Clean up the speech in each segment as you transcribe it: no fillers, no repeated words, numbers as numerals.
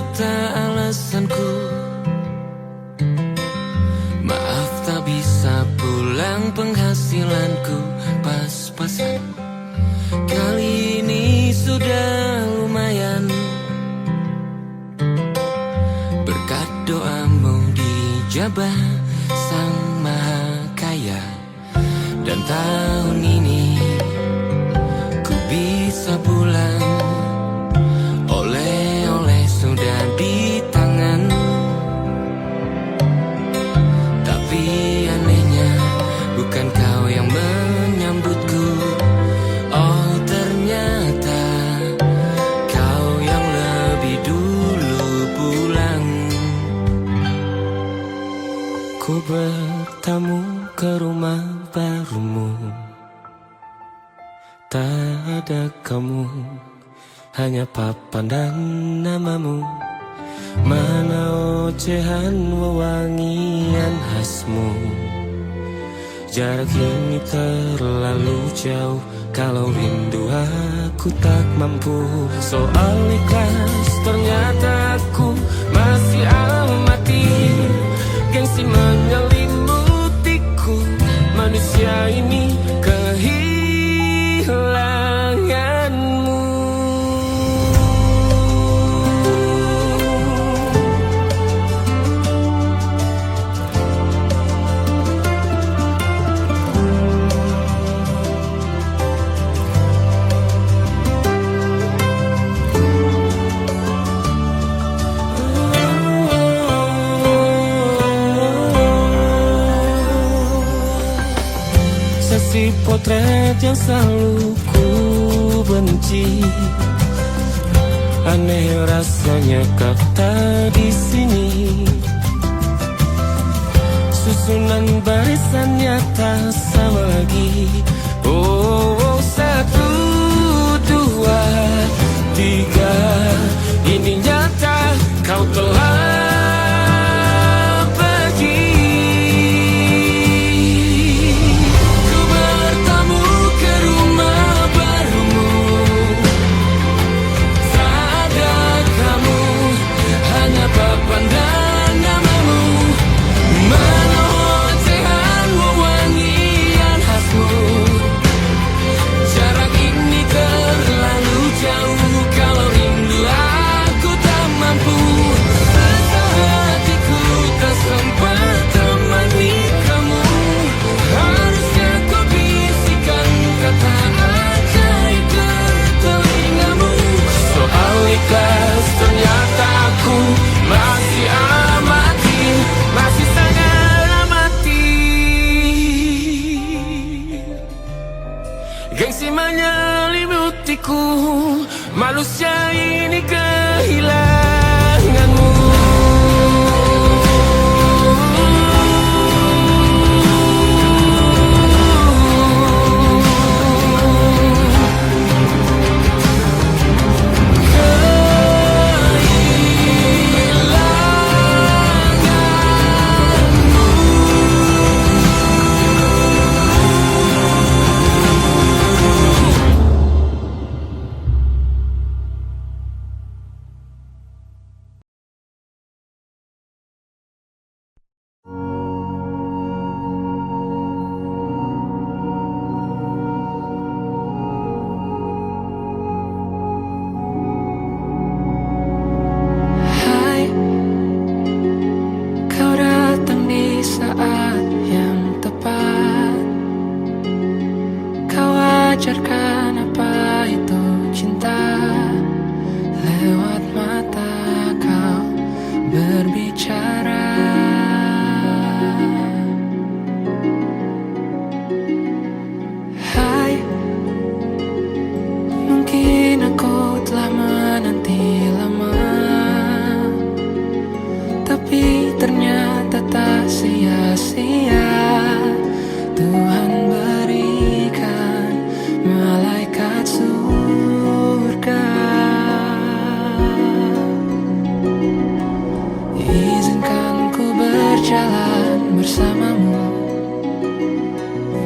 ternyata alasanku. Maaf tak bisa pulang, penghasilanku pas-pasan. Kali ini sudah lumayan, berkat doamu dijabah Sang Maha Kaya. Dan tahun ini ku bisa pulang, oleh-oleh sudah di tangan. Tapi anehnya bukan kau yang menyambutku. Oh ternyata kau yang lebih dulu pulang. Ku bertamu ke rumah barumu, tak ada kamu, hanya papan dan namamu. Mana ocehan wewangian khasmu. Jarak ini terlalu jauh, kalau rindu aku tak mampu. Soal ikhlas ternyata aku masih amati. Gengsi menyelimutiku, manusia ini kehilanganmu. Sesi potret yang selalu ku benci, aneh rasanya kau tak di sini. Susunan barisannya tak sama lagi. Oh, 1, 2, 3, ini nyata kau telah ternyata aku masih amati, masih sangat amati. Gengsi menyelimutiku, manusia ini kehilanganmu. Ajarkan apa itu cinta, lewat mata kau berbicara. Hai, mungkin aku telah menanti lama, tapi ternyata tak sia-sia. Tuhan berikan malaikat surga. Izinkan ku berjalan bersamamu,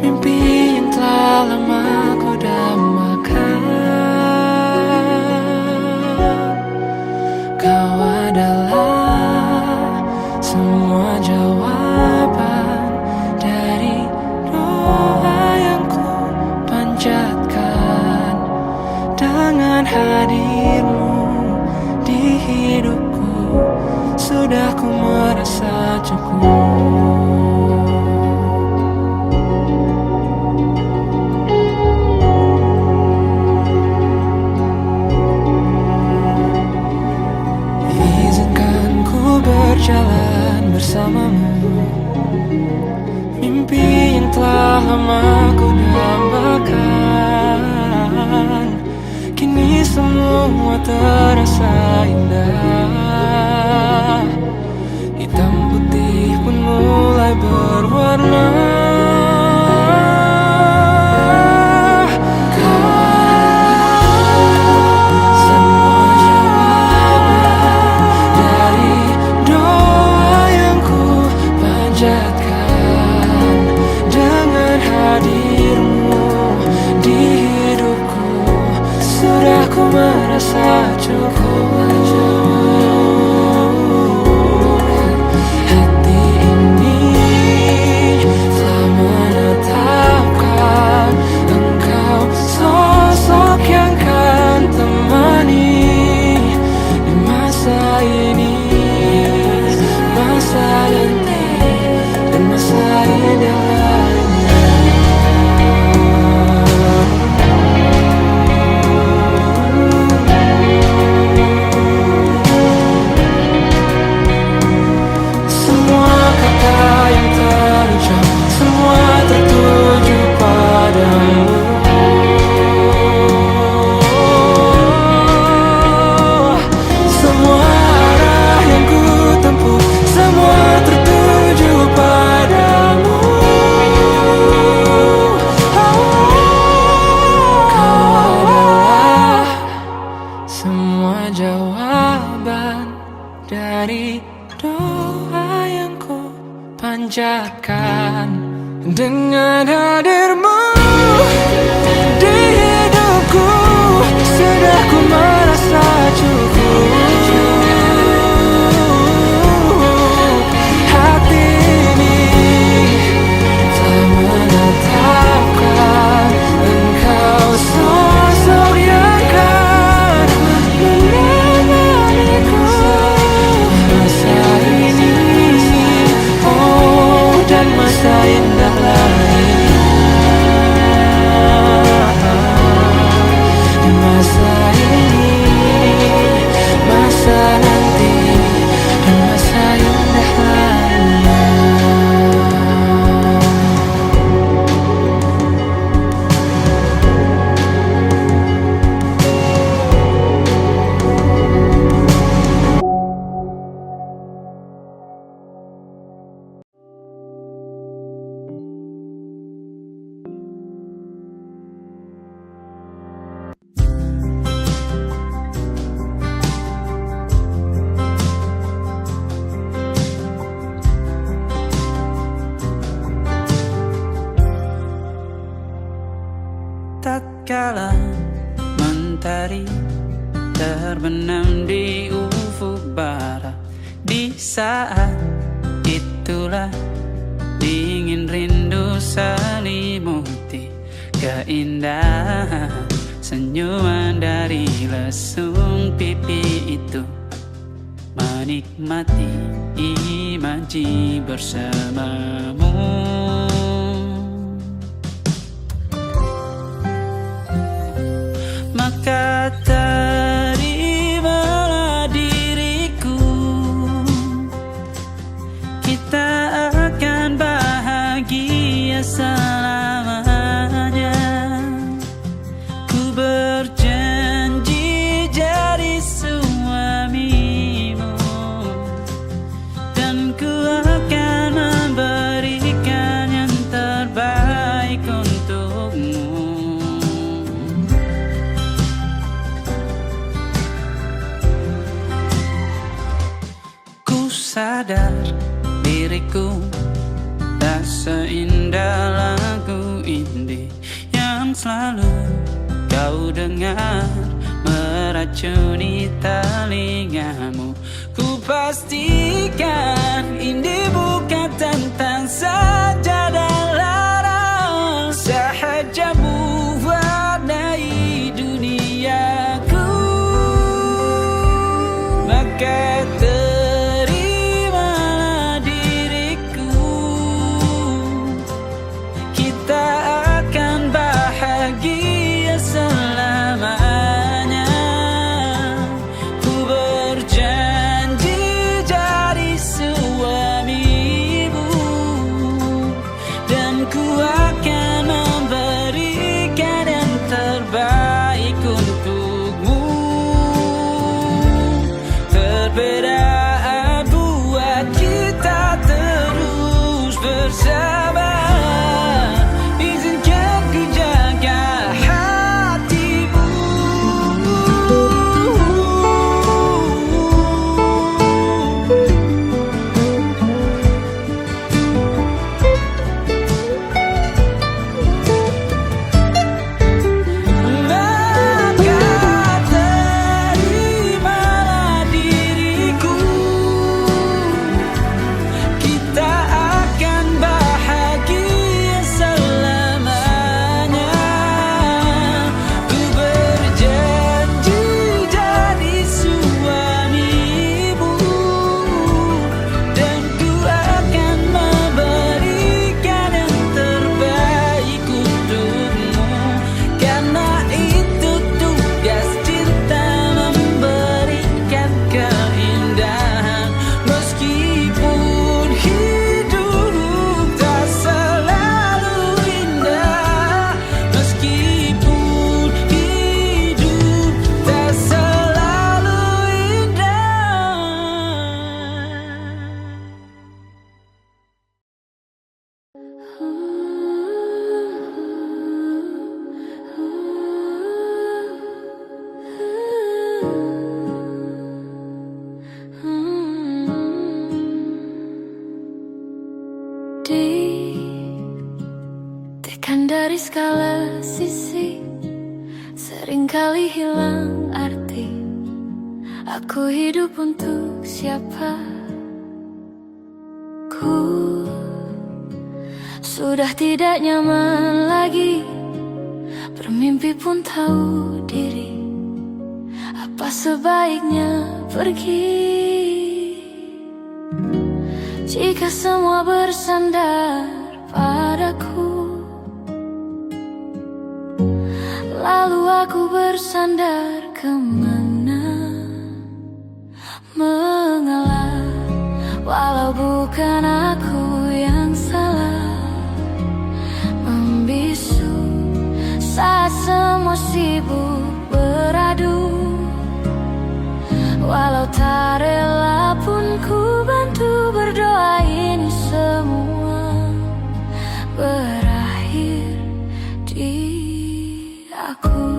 mimpi yang telah lama ku dambakan. Kau ada sudah ku merasa cukup. Izinkan ku berjalan bersamamu, mimpi yang telah lama ku dambakan, kini semua terasa indah. Hitam putih pun mulai berwarna. Merasa cukup. Hati ini telah menetapkan engkau sosok yang kan temani di masa ini, masa nanti, dan masa indah lainnya. Jawaban dari doa yang ku panjatkan, dengan hadirmu di hidupku sudah ku merasa cukup. Hati ini telah menetapkan engkau sosok yang kan menemaniku masa ini, oh, dan masa indah lainnya. Di masa ini, masa nanti, dan masa indah lainnya. Tatkala mentari terbenam di ufuk barat, di saat itulah dingin rindu selimuti keindahan senyuman dari lesung pipi itu, menikmati imaji bersamamu. Maka terimalah diriku, kita akan bahagia selamanya. Ku berjanji jadi suamimu, dan ku akan memberikan yang terbaik untukmu. Sadar diriku tak seindah lagu indie yang selalu kau dengar meracuni telingamu. Ku pastikan indie bukan tentang sajadah larang, sahaja mewarnai duniaku. Maka terimalah segala sisi, seringkali hilang arti. Aku hidup untuk siapa? Ku sudah tidak nyaman lagi, bermimpi pun tahu diri. Apa sebaiknya pergi? Jika semua bersandar padaku, lalu aku bersandar kemana? Mengalah, walau bukan aku yang salah. Membisu saat semua sibuk beradu. Walau tak rela pun ku bantu berdoa ini semua berakhir di aku.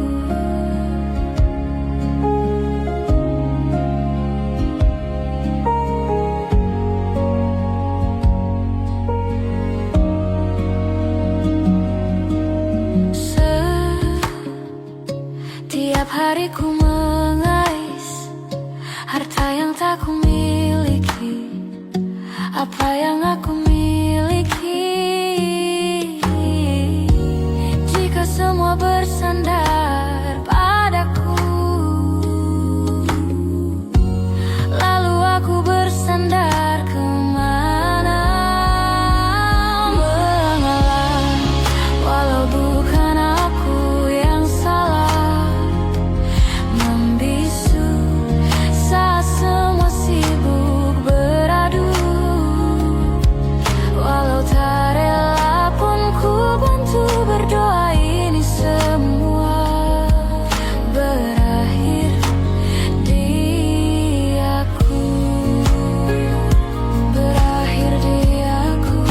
Setiap hari ku mengais harta yang tak ku miliki. Apa yang aku miliki? Jika semua bersandar padaku, lalu aku bersandar kemana? Mengalah, walau bukan aku yang salah. Membisu saat semua sibuk beradu. Walau tak rela pun ku bantu berdoa ini semua berakhir di aku. Berakhir di aku.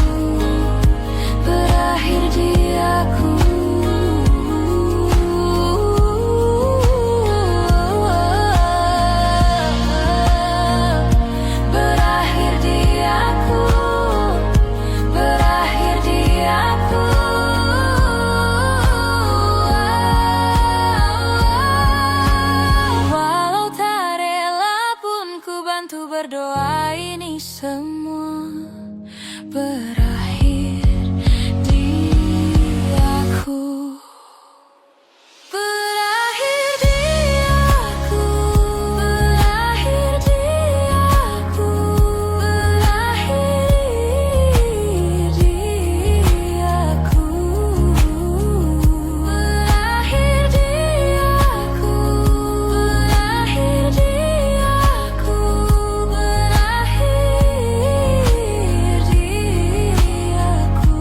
Berakhir di aku. Berakhir di aku. Berakhir di aku. Walau tak rela pun ku bantu berdoa ini semua berakhir di aku. Berakhir di aku. Berakhir di aku. Berakhir di aku. Berakhir di aku. Berakhir di aku. Berakhir di aku.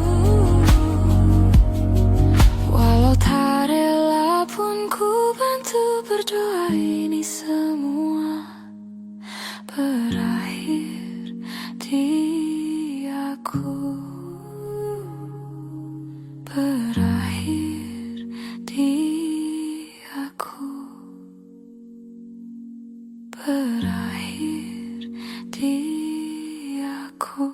Walau tak rela pun ku bantu berdoa ini semua berakhir di aku. Berakhir di aku. Berakhir di aku.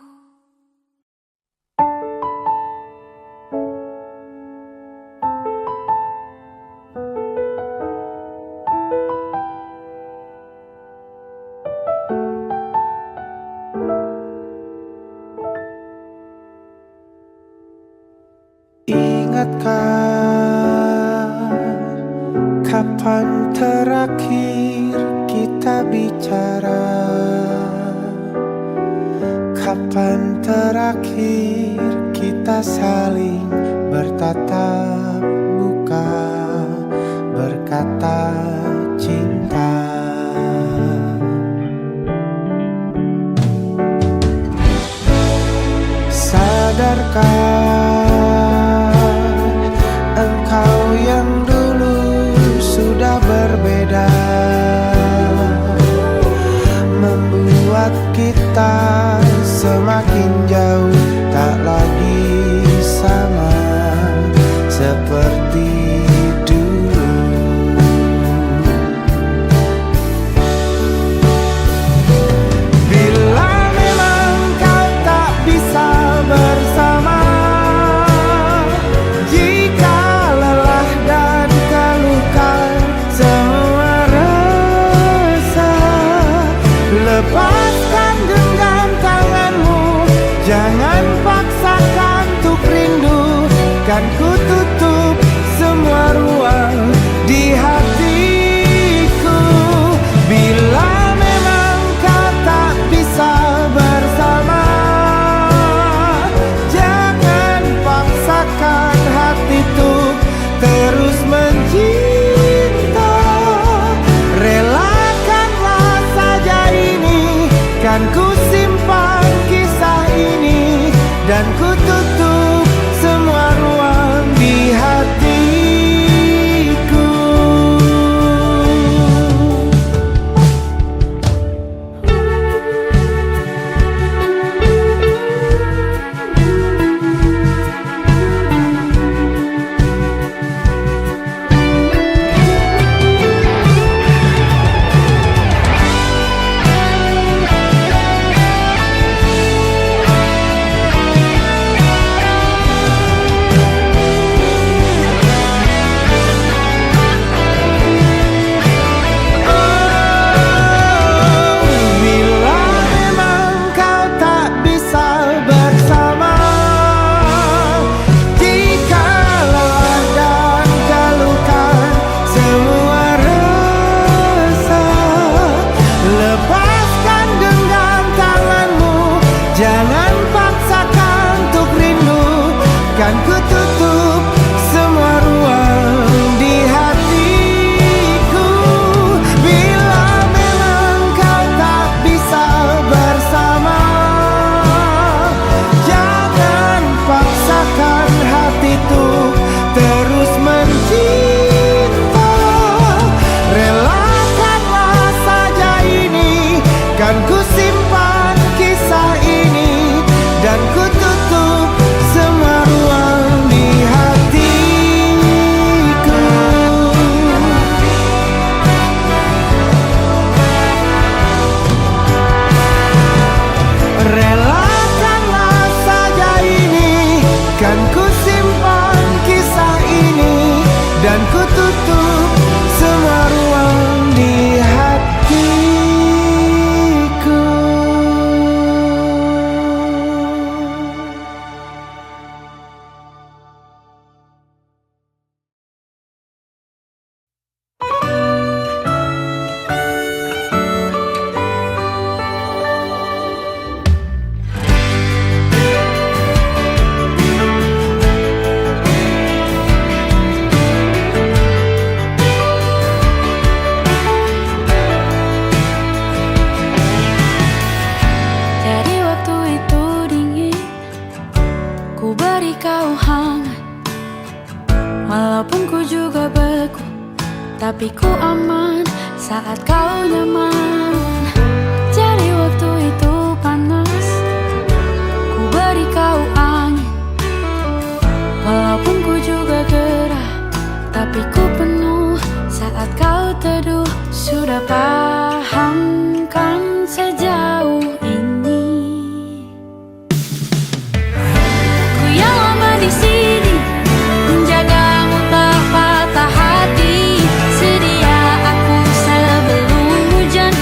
Ingatkah kapan terakhir kita bicara? Kapan terakhir kita saling bertatap muka, berkata cinta? Sadarkah engkau yang dulu sudah berbeda, membuat kita semakin jauh, tak lagi sama seperti dulu. Bila memang kau tak bisa bersama, Lepaskan genggam tanganmu, jangan paksakan untuk rindu. Kan ku tutup semua ruang di hatiku. Bila memang kau tak bisa bersama, jangan paksakan hati tuh terus mencinta. Relakanlah saja ini, kan ku simpan kisah ini, dan ku tutup semua ruang di hatiku. Jangan paksakan untuk rindu, kan ku tutup semua ruang di hatiku. Bila memang kau tak bisa bersama, jangan paksakan hatiku terus mencinta. Relakanlah saja ini, kan ku simpan kisah ini, dan ku tutup semua ruang di hatiku. Relakanlah saja ini, kan ku simpan kisah ini, dan ku tutup semua ruang di hatiku. Dari waktu itu dingin, ku beri kau hangat. Walaupun ku juga beku, tapi ku aman saat kau nyaman. Jadi waktu itu panas, ku beri kau angin. Walaupun ku juga gerah, tapi ku penuh saat kau teduh. Sudah paham kan sejauh ini, ku yang lama di sini menjagamu tak patah hati. Sedia aku sebelum hujan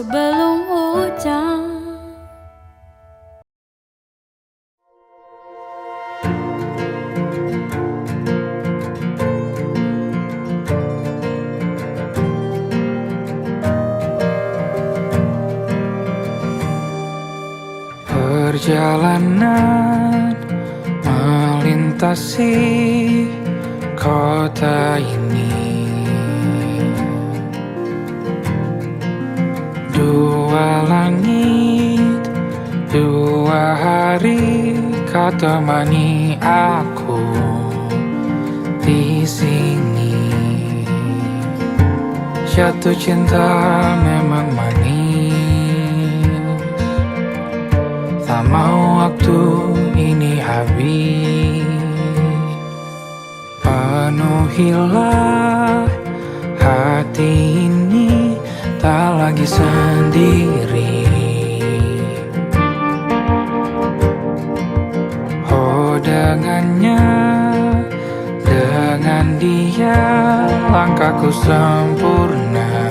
sebelum hujan. Perjalanan melintasi kota ini, dua langit, dua hari kau temani aku di sini. Jatuh cinta memang manis, tak mau waktu ini habis. Penuhilah hati ini, tak lagi sendiri. Oh dengannya, dengan dia langkahku sempurna.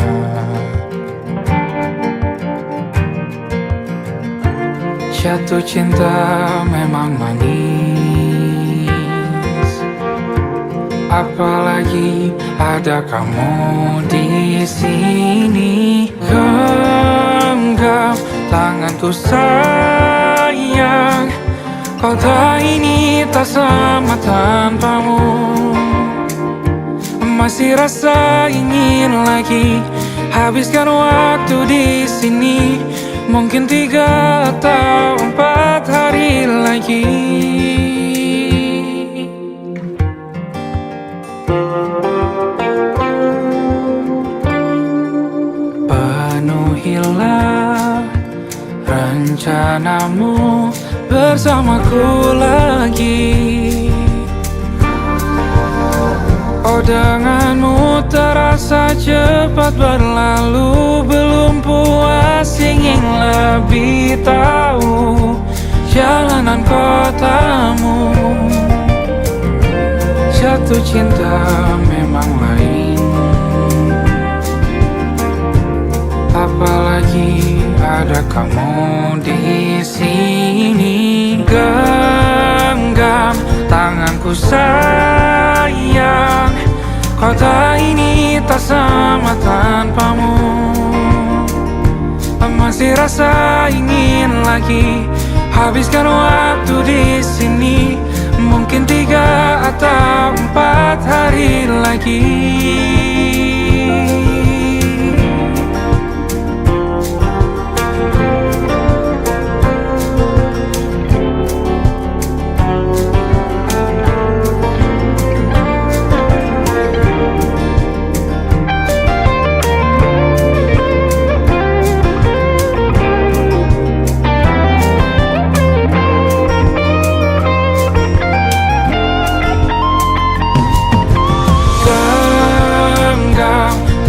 Jatuh cinta memang manis, apalagi ada kamu di sini. Genggam tanganku sayang, kota ini tak sama tanpamu. Masih rasa ingin lagi habiskan waktu di sini. Mungkin 3 atau 4 hari lagi. Penuhilah rencanamu bersamaku lagi. Oh denganmu terasa cepat berlalu, belum puas ingin lebih tahu jalanan kotamu. Jatuh cinta memang lain, apalagi ada kamu di sini. Genggam tanganku sayang, kota ini tak sama tanpamu. Masih rasa ingin lagi habiskan waktu di sini. Mungkin 3 atau 4 hari lagi.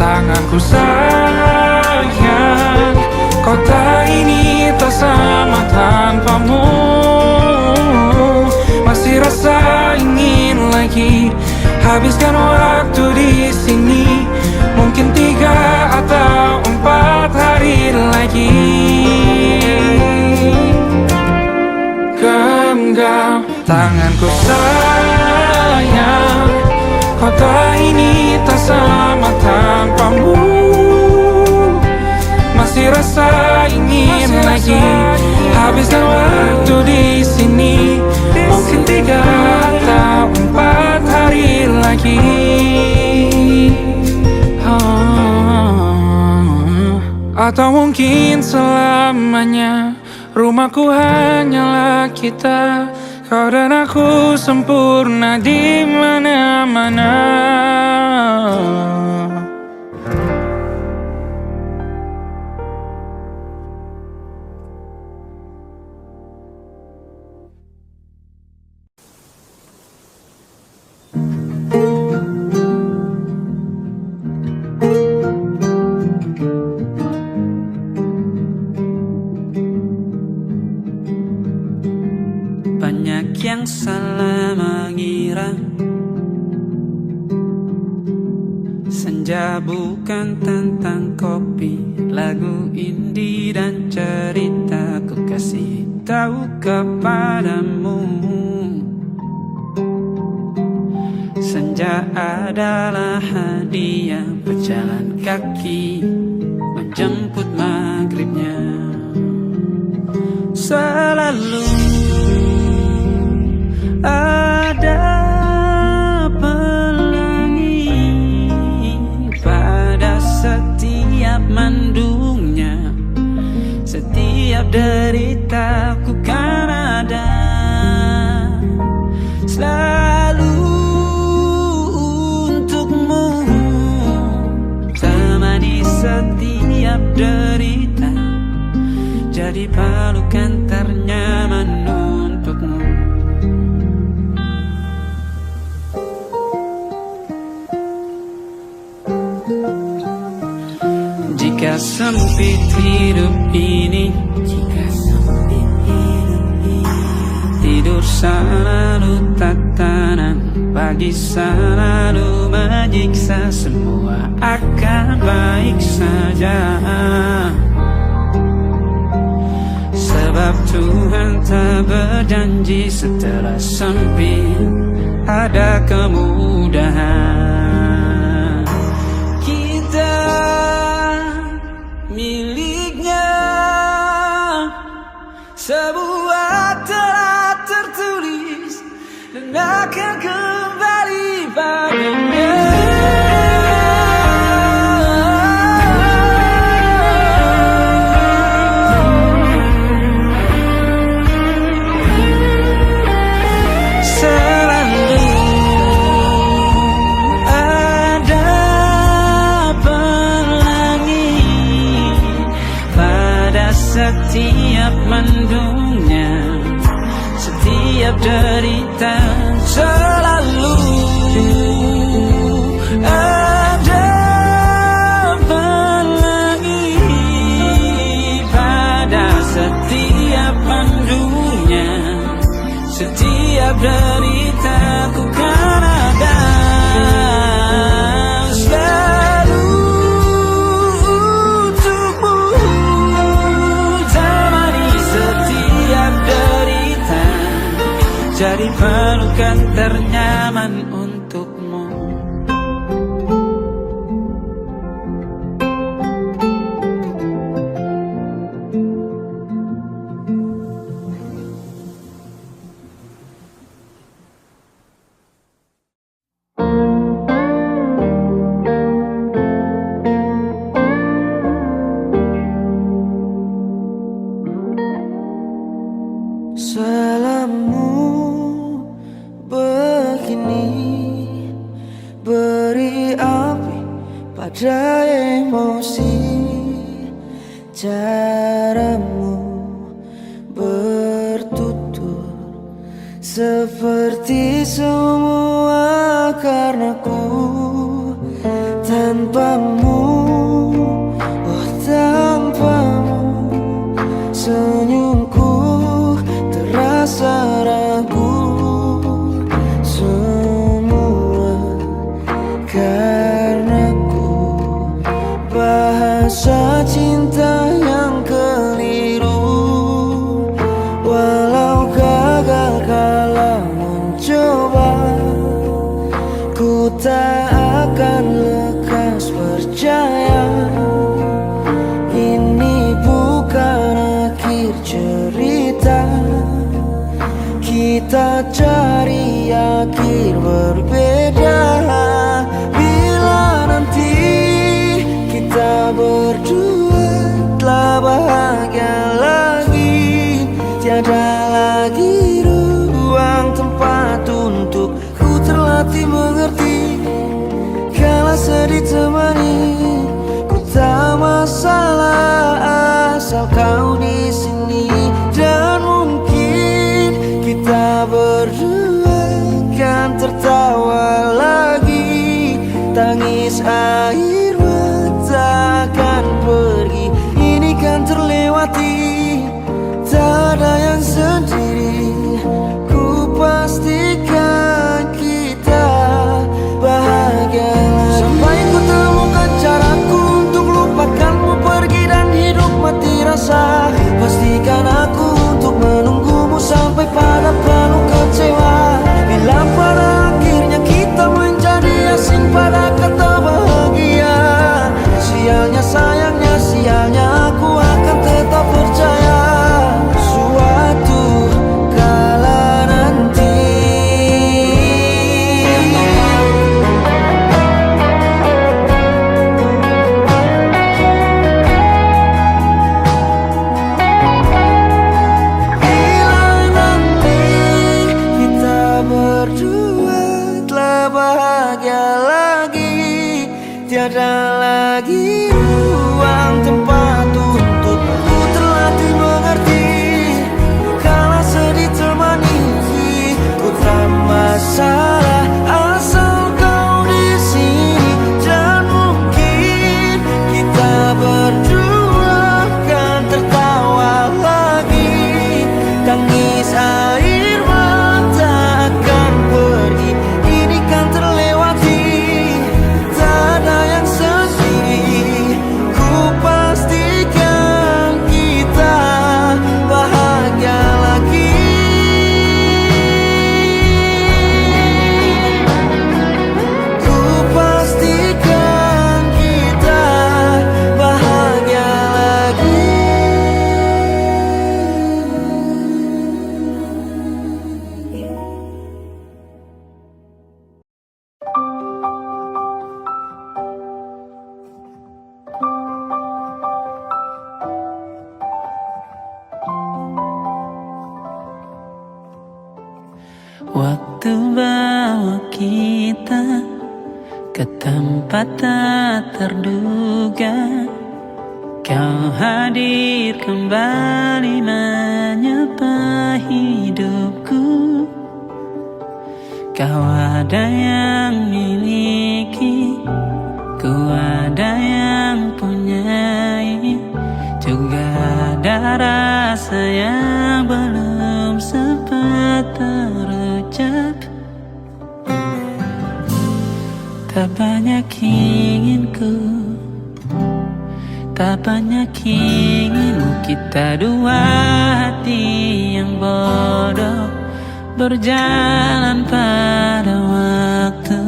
Tanganku sayang, kota ini tak sama tanpamu. Masih rasa ingin lagi habiskan waktu di sini. Mungkin 3 atau 4 hari lagi. Genggam tanganku sayang, kota ini tak sama tanpamu. Masih rasa ingin lagi habiskan waktu di sini. Mungkin 3 atau 4 hari lagi. Atau mungkin selamanya. Rumahku hanyalah kita, kau dan aku sempurna di mana-mana. Banyak yang salah mengira Senja bukan tentang kopi, lagu indie dan cerita ku kasih tahu kepadamu. Senja adalah hadiah berjalan kaki menjemput maghribnya. Selalu ada pelangi pada setiap mendungnya. Setiap deritaku kan ada selalu untukmu, temani setiap derita, jadi pelukan ternyaman untukmu. Jika sempit hidup ini, tidur selalu tatanan, pagi selalu menyiksa, semua akan baik saja. Sebab Tuhan tak berjanji setelah sempit ada kemudahan. Kita miliknya sebuah telah tertulis dan akan kembali padanya. Setiap mendungnya, setiap derita, selalu ada pelangi pada setiap mendungnya. Setiap derita ku kan ada jadi pelukan ternyaman untukmu. Salammu begini, beri api pada emosi. Caramu bertutur seperti semua karenaku. Tanpamu, oh tanpamu, senyumku terasa ragu. Semua karenaku, bahasa cinta yang keliru. Walau gagal kala mencoba, ku tak akan lekas percaya. Ini bukan akhir cerita, kita cari akhir berbeda. Bila nanti kita berdua telah bahagia lagi, tiada lagi ruang tempat untuk ku terlatih mengerti. Kala sedih temani, ku tak masalah asal kau di sini. Dan mungkin kita berdua kan tertawa lagi, tangis air mata akan pergi. Ini kan terlewati, tak ada yang sendiri. Ku pastikan kita bahagia lagi sampai ku temukan bahagia lagi. Tiada lagi ruang tempat untukku terlatih mengerti. Kala sedih temani, bukan masalah asal kau di sini. Dan mungkin kita berdua kan tertawa lagi. Tangis air mata akan pergi, ini kan terlewati. Tak ada yang sedih, ku pastikan kita bahagia lagi. Ku pastikan kita bahagia lagi. Waktu bawa kita ke tempat tak terduga. Kau hadir kembali menyapa hidupku. Kau ada yang miliki, ku ada yang punyai. Juga ada rasa yang belum sempat terucap. Tak banyak inginku, tak banyak inginmu. Kita dua hati yang bodoh berjalan pada waktu.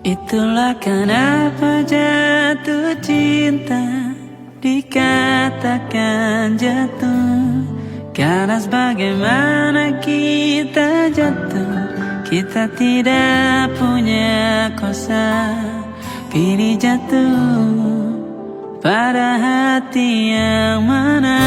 Itulah kenapa jatuh cinta dikatakan jatuh. Karena sebagaimana kita jatuh, kita tidak punya kuasa. Pilih jatuh pada hati yang mana.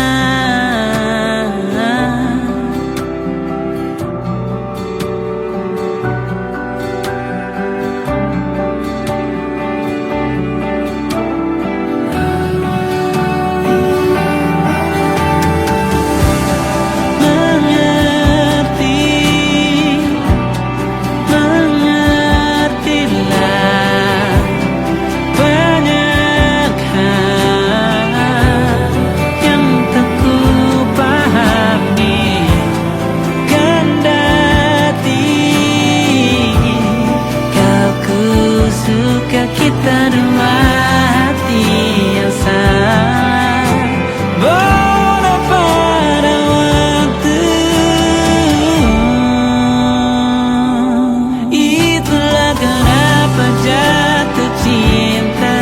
Kita dua hati yang sama, bodoh pada waktu. Itulah kenapa jatuh cinta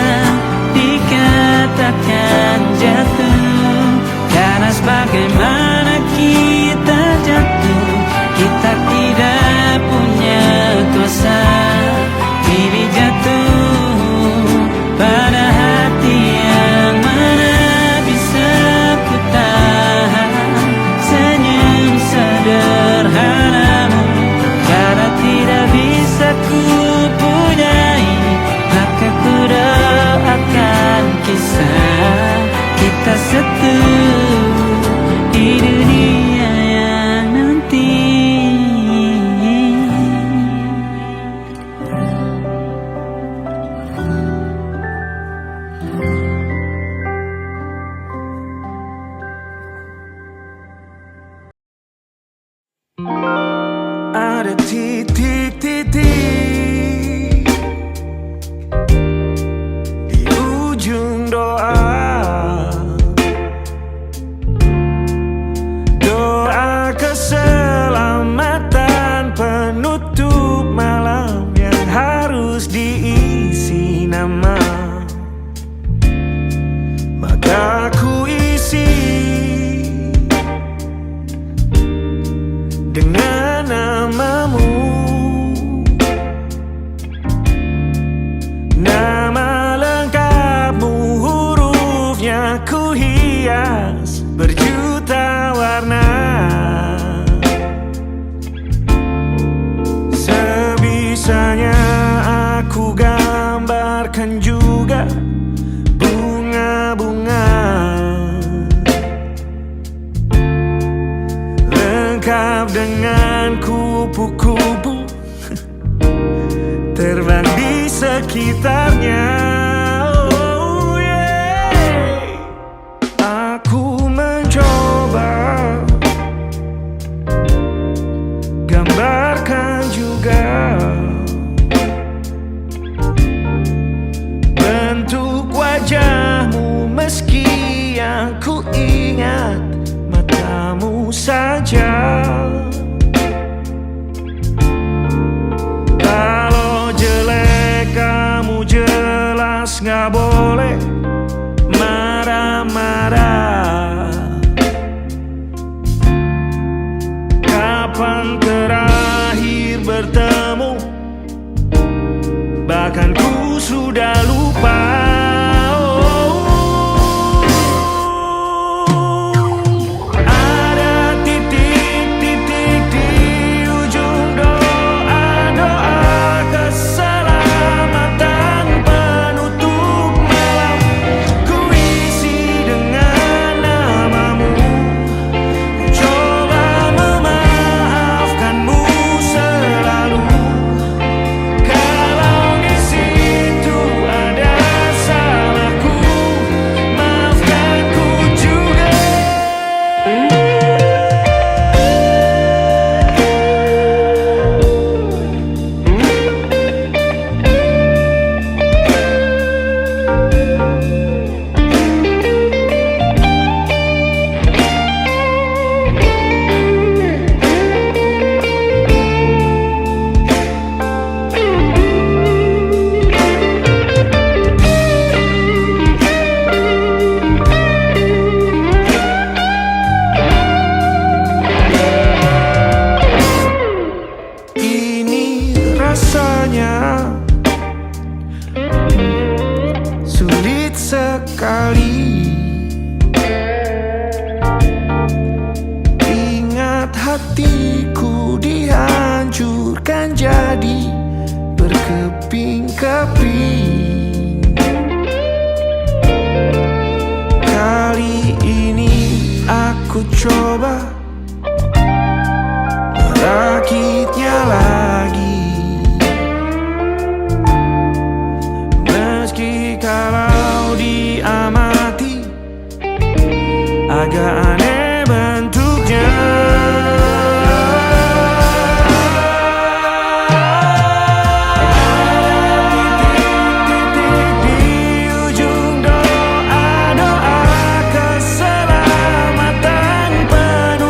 dikatakan jatuh. Karena sebagaimana kita jatuh, kita tidak punya kuasa. Pilih jatuh pada hati yang mana. Bisa ku tahan senyum sederhanamu. Karena tidak bisa ku punyai, maka ku doakan kisah kita satu di dunia yang nanti. Ada titik-titik di ujung doa, doa keselamatan penutup malam yang harus diisi nama. Maka ku isi dengan namamu. Biasanya aku gambarkan juga bunga-bunga lengkap dengan kupu-kupu terbang di sekitarnya. Oh yeah. Aku mencoba gambarkan juga bentuk wajahmu, meski yang ku ingat matamu saja. Kalau jelek kamu jelas gak boleh marah-marah. Kapan terakhir bertemu, bahkan ku sudah lupa. Ada titik-titik di ujung doa-doa keselamatan penutup malam. Ku isi dengan namamu, coba memaafkanmu selalu. Kalau di situ ada salahku, maafkanku juga. Ini rasanya sulit sekali. Ingat hatiku dihancurkan jadi berkeping-keping. Kali ini aku coba merakitnya lagi, meski kalau diamati agak aneh bentuknya. Titik-titik di ujung doa-doa keselamatan penutup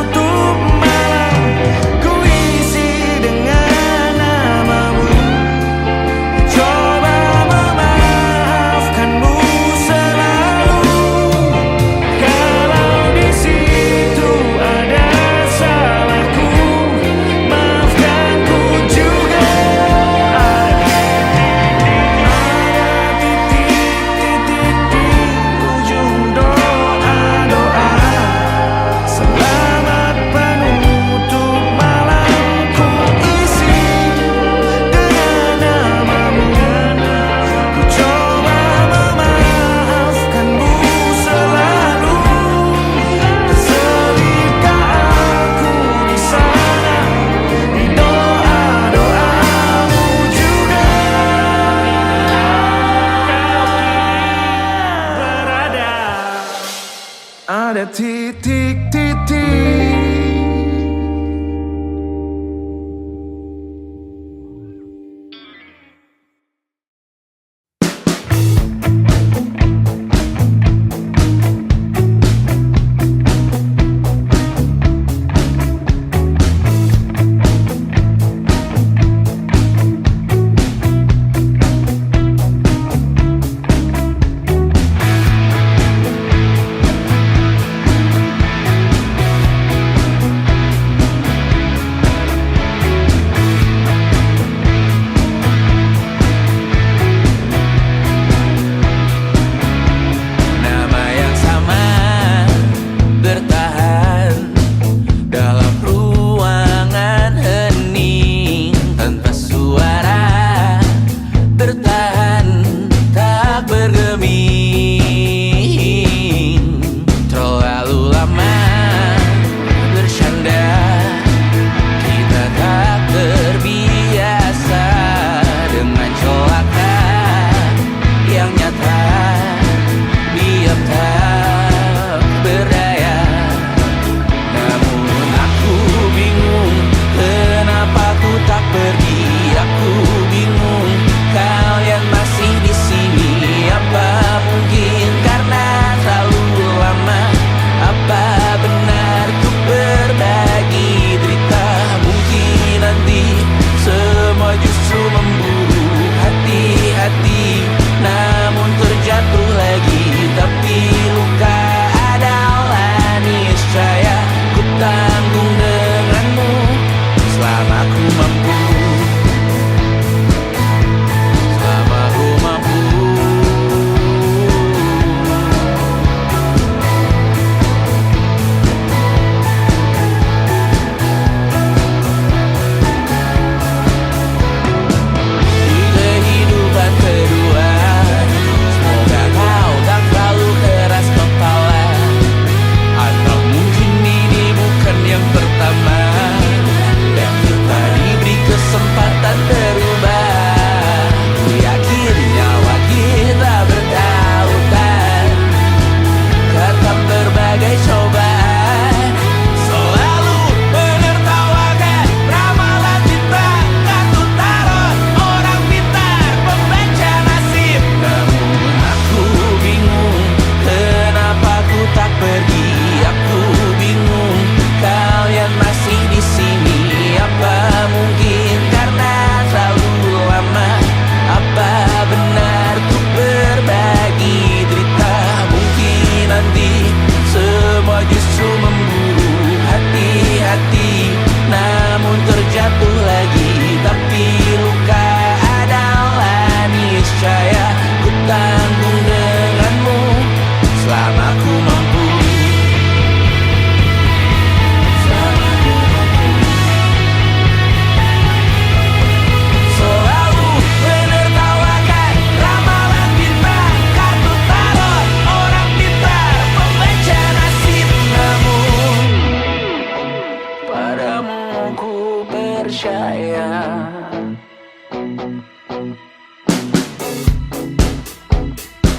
percaya.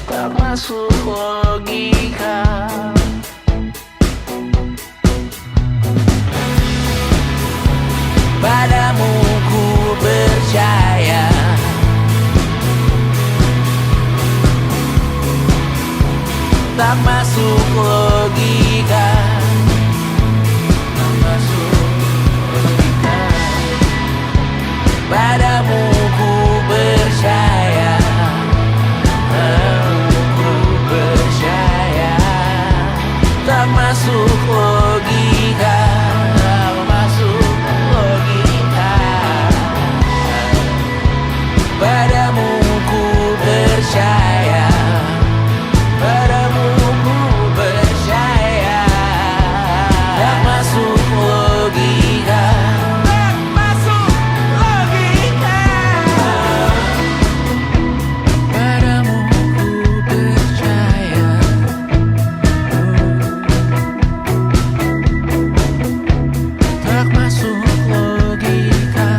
Tak masuk logika. Padamu ku percaya. Tak masuk logika. Tak masuk logika. Padamu ku percaya. Padamu ku percaya. Tak masuk logika. Tak masuk logika. Padamu ku percaya. Padamu ku percaya. Tak masuk logika. Tak masuk logika. Padamu ku percaya. Tak masuk logika.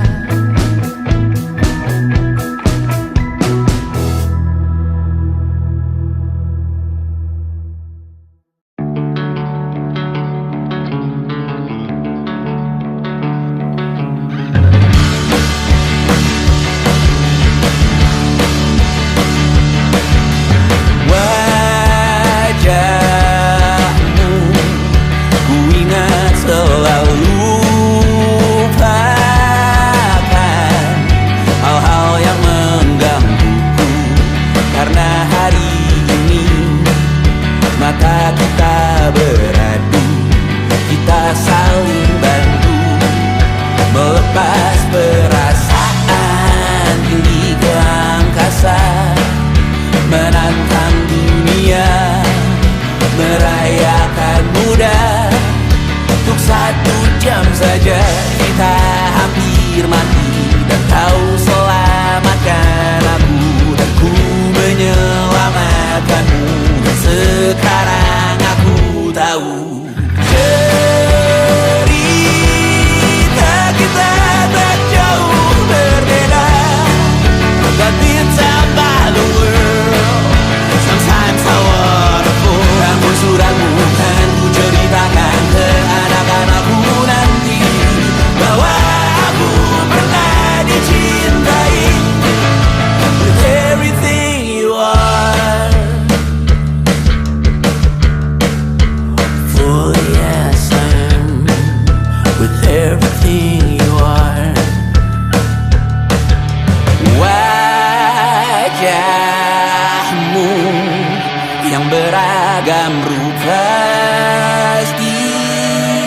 Wajahmu ku ingat selalu, lupakan hal-hal yang menggangguku. Karena hari ini mata kita beradu, kita saling bantu melepas perasaan tinggi ke angkasa, menantang dunia, merayakan muda. Untuk 1 jam saja kita hampir mati, dan kau selamatkan aku, dan ku menyelamatkanmu. Dan sekarang aku tahu cerita kita tak jauh berbeda. But it's about the world. Sometimes how wonderful. Namun suratmu kan ku ceritakan ke anak-anakku nanti, bahwa aku pernah dicintai with everything you are. Fully yes I am, with everything you are. Wajahmu yang beragam rupa,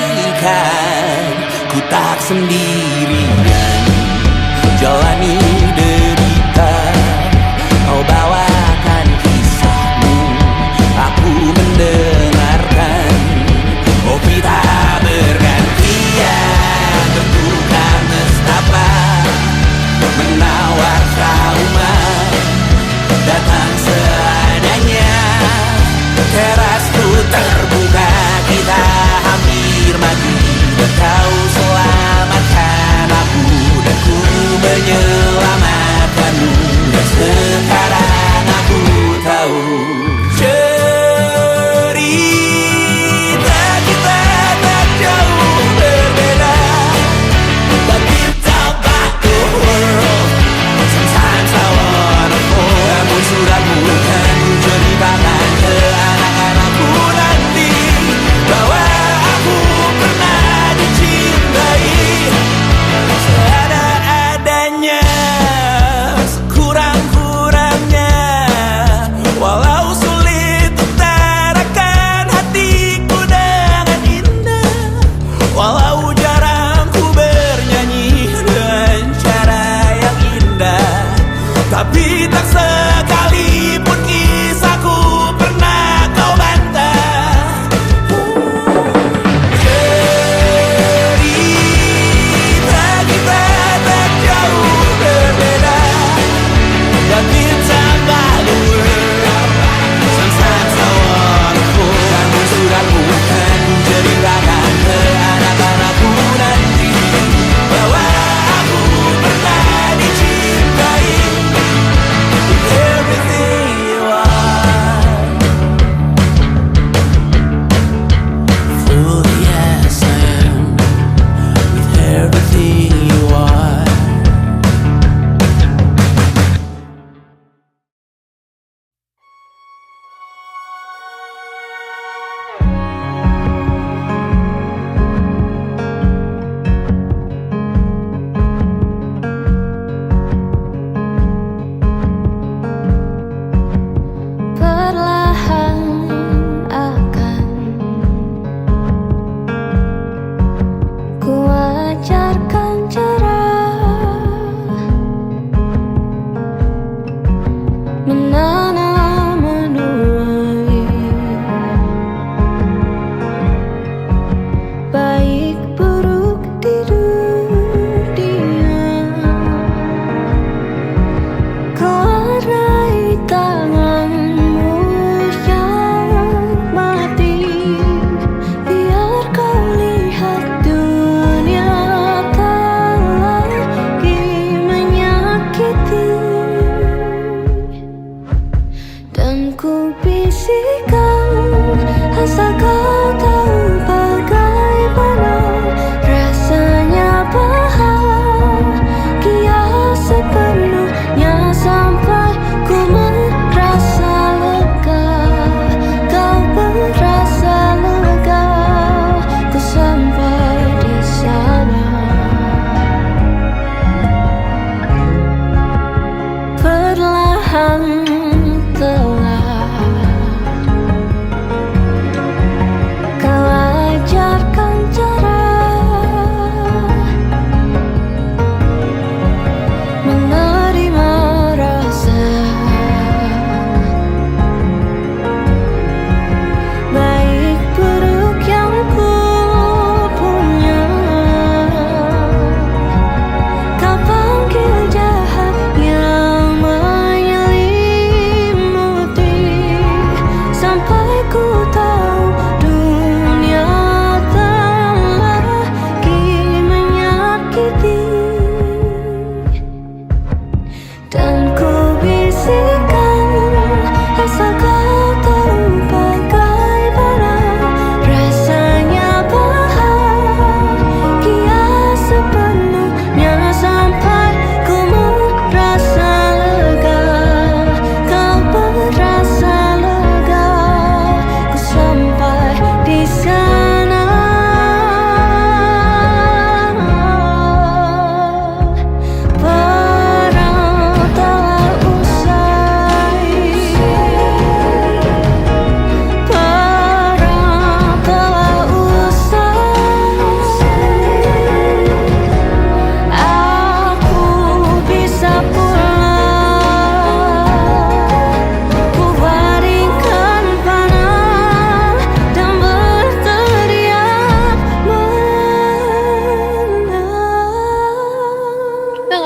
pastikan ku tak sendirian jalani derita. Kau bawakan kisahmu, aku mendengarkan. Oh kita bergantian bertukar nestapa, menawar trauma, datang seadanya. Terasku terbuka, kita hampir mati, dan kau selamatkan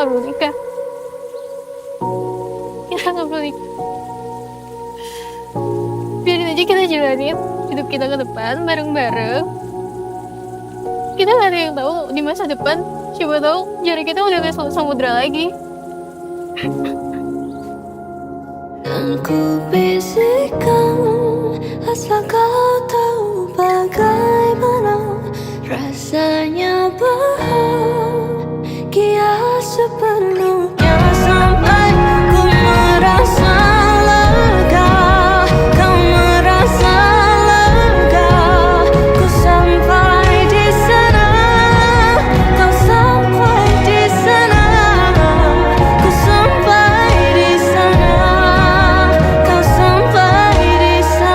nggak perlu nikah. Kita nggak perlu nikah. Biarin aja kita jalanin hidup kita ke depan bareng-bareng. Kita nggak ada yang tahu di masa depan. Siapa tahu jarak kita udah kayak samudra lagi. Dan ku bisikkan asal kau tahu bagaimana rasanya bahagia sepenuhnya sampai ku merasa lega, kau merasa lega. Ku sampai di sana, kau sampai di sana, ku sampai di sana, kau sampai di sana.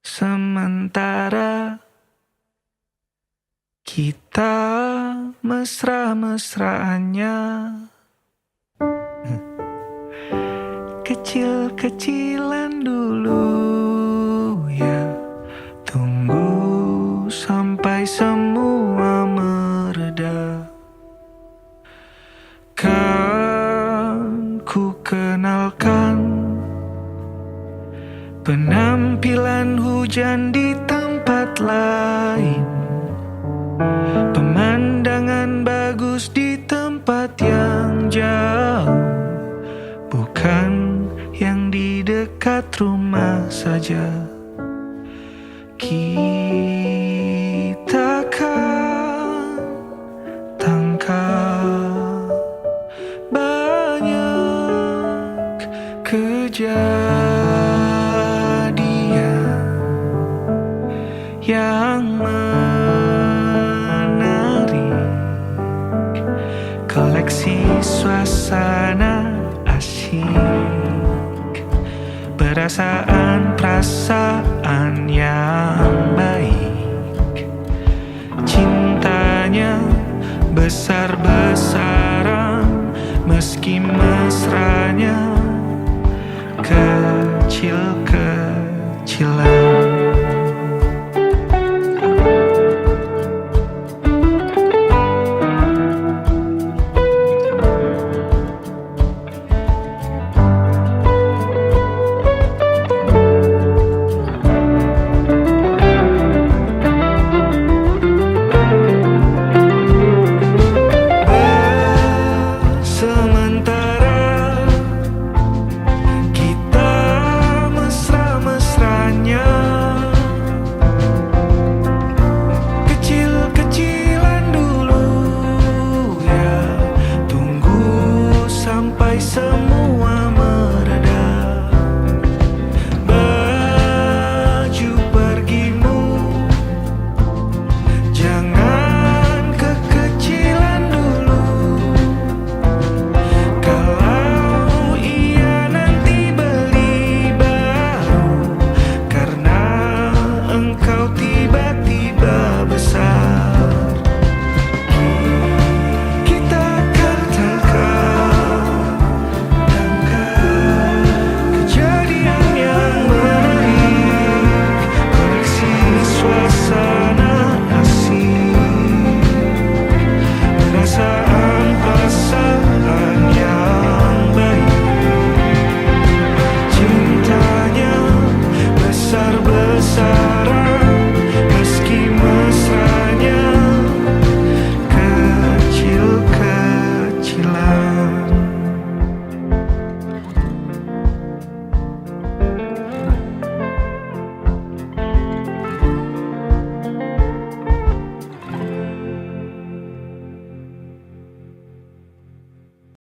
Sementara kita mesra-mesraannya, kecil-kecilan dulu ya. Tunggu sampai semua mereda. Kan ku kenalkan penampilan hujan di tempat lain, pemandangan bagus di tempat yang jauh, bukan yang di dekat rumah saja. Kita kan tangkap banyak kejadian yang menarik, koleksi suasana asyik, perasaan yang baik.